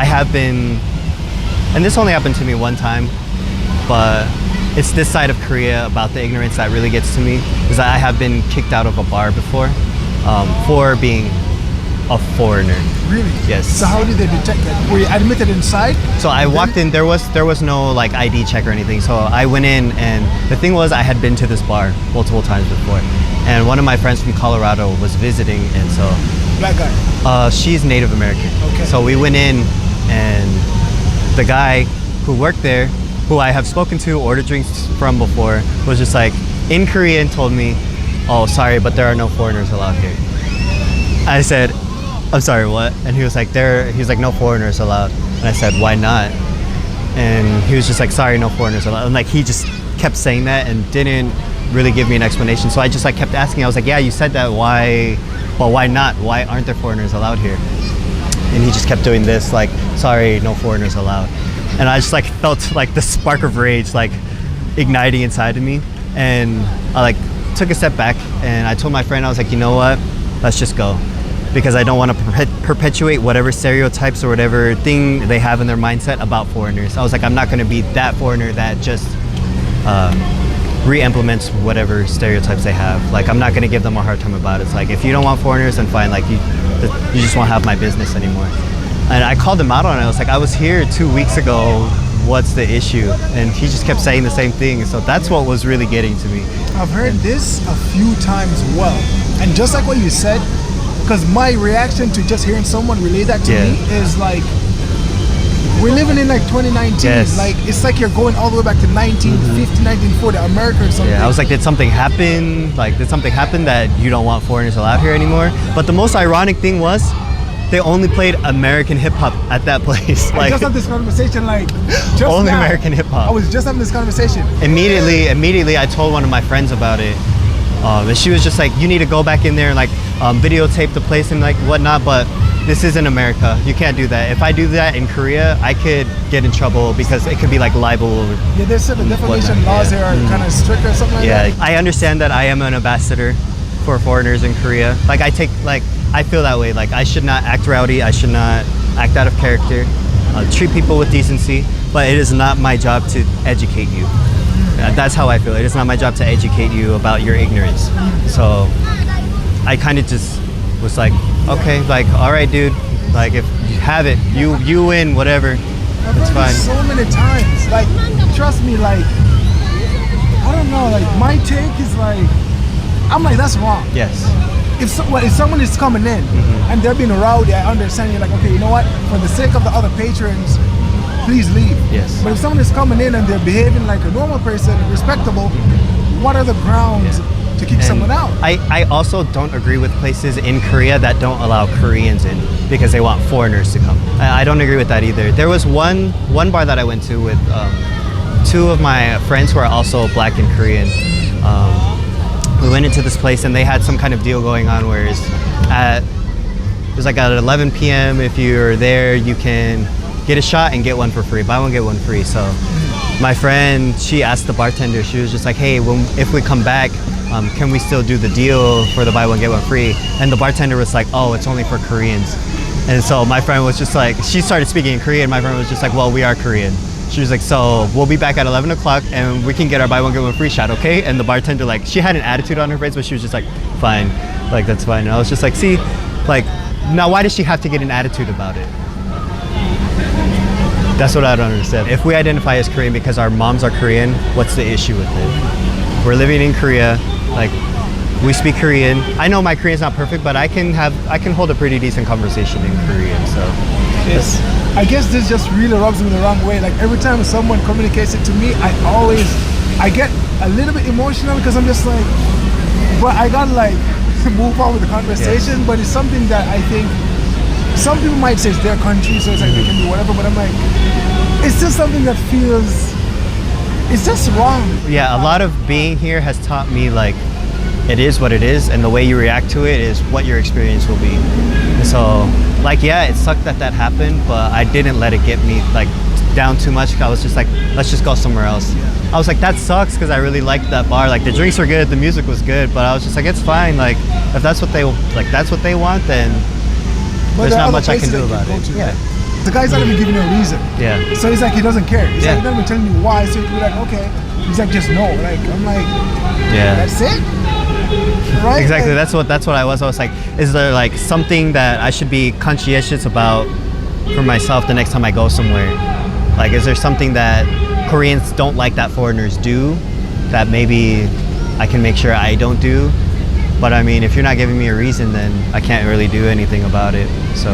I have been, and this only happened to me one time, but it's this side of Korea about the ignorance that really gets to me, because I have been kicked out of a bar before for being a foreigner. Really? Yes. So how did they detect that? Were you admitted inside? So I walked in, there was no like ID check or anything. So I went in, and the thing was, I had been to this bar multiple times before. And one of my friends from Colorado was visiting, and so... Black guy? She's Native American. Okay. So we went in, and the guy who worked there, who I have spoken to, ordered drinks from before, was just like, in Korean, told me, "Oh, sorry, but there are no foreigners allowed here." I said, "I'm sorry, what?" And he was like, he's like, "No foreigners allowed." And I said, "Why not?" And he was just like, "Sorry, no foreigners allowed." And like, he just kept saying that and didn't really give me an explanation. So I just like kept asking. I was like, "Yeah, you said that. Why? Well, why not? Why aren't there foreigners allowed here?" And he just kept doing this, like, "Sorry, no foreigners allowed." And I just like felt like the spark of rage like igniting inside of me. And I like took a step back, and I told my friend, I was like, "You know what? Let's just go." Because I don't want to perpetuate whatever stereotypes or whatever thing they have in their mindset about foreigners. I was like, I'm not going to be that foreigner that just re-implements whatever stereotypes they have. Like, I'm not going to give them a hard time about it. It's like, if you don't want foreigners, then fine. Like, you just won't have my business anymore. And I called him out on it. I was like, I was here 2 weeks ago. What's the issue? And he just kept saying the same thing. So that's what was really getting to me. I've heard this a few times well. And just like what you said, because my reaction to just hearing someone relay that to me is like, we're living in like 2019. Yes. Like, it's like you're going all the way back to 1950, 1940, America or something. Yeah, I was like, did something happen? Like, did something happen that you don't want foreigners allowed here anymore? But the most ironic thing was, they only played American hip hop at that place. I Like, just had this conversation like just only now. American hip hop. I was just having this conversation. Immediately, I told one of my friends about it, and she was just like, "You need to go back in there and like videotape the place and like whatnot." But this isn't America. You can't do that. If I do that in Korea, I could get in trouble because it could be like libel. Yeah, they said the defamation laws here are kind of strict or something like that. Yeah, I understand that I am an ambassador for foreigners in Korea. Like, I feel that way. Like, I should not act rowdy. I should not act out of character. Treat people with decency. But it is not my job to educate you. That's how I feel. It is not my job to educate you about your ignorance. So I kind of just was like, okay, like, all right, dude. Like, if you have it, you win, whatever. It's fine. So many times. Like, trust me, like, I don't know, like, my take is like, I'm like, that's wrong. Yes. If someone is coming in and they're being rowdy, I understand. You're like, okay, you know what? For the sake of the other patrons, please leave. Yes. But if someone is coming in and they're behaving like a normal person, respectable, what are the grounds to kick someone out? I also don't agree with places in Korea that don't allow Koreans in because they want foreigners to come. I don't agree with that either. There was one bar that I went to with two of my friends who are also Black and Korean. We went into this place and they had some kind of deal going on where it was like at 11 p.m. if you're there, you can get a shot and get one for free. Buy one, get one free. So my friend, she asked the bartender, she was just like, hey, if we come back, can we still do the deal for the buy one, get one free? And the bartender was like, oh, it's only for Koreans. And so my friend was just like, she started speaking in Korean. My friend was just like, well, we are Korean. She was like, so we'll be back at 11 o'clock and we can get our buy one, get one free shot, okay? And the bartender, like, she had an attitude on her face, but she was just like, fine, like, that's fine. And I was just like, see, like, now why does she have to get an attitude about it? That's what I don't understand. If we identify as Korean because our moms are Korean, what's the issue with it? We're living in Korea, like, we speak Korean. I know my Korean's not perfect, but I can hold a pretty decent conversation in Korean, so. Yes. I guess this just really rubs me the wrong way. Like, every time someone communicates it to me, I get a little bit emotional because I'm just like, but I gotta like move on with the conversation. Yes. But it's something that I think some people might say it's their country, so it's like they can do whatever, but I'm like, it's just something that feels, it's just wrong. Yeah, a lot of being here has taught me like, it is what it is, and the way you react to it is what your experience will be. So, like, yeah, it sucked that happened, but I didn't let it get me like down too much. I was just like, let's just go somewhere else. I was like, that sucks because I really liked that bar. Like, the drinks were good, the music was good, but I was just like, it's fine. Like, if that's what they want, then there's not much I can do about it. Yeah. The guy's not even giving you a reason. Yeah. So he's like, he doesn't care. He's Yeah. like, he's not even telling you why. So you're like, okay. He's like, just no. Like, I'm like, Yeah. that's it? Right? Exactly. Like, That's what I was. I was like, is there like something that I should be conscientious about for myself the next time I go somewhere? Like, is there something that Koreans don't like that foreigners do that maybe I can make sure I don't do? But I mean, if you're not giving me a reason, then I can't really do anything about it. So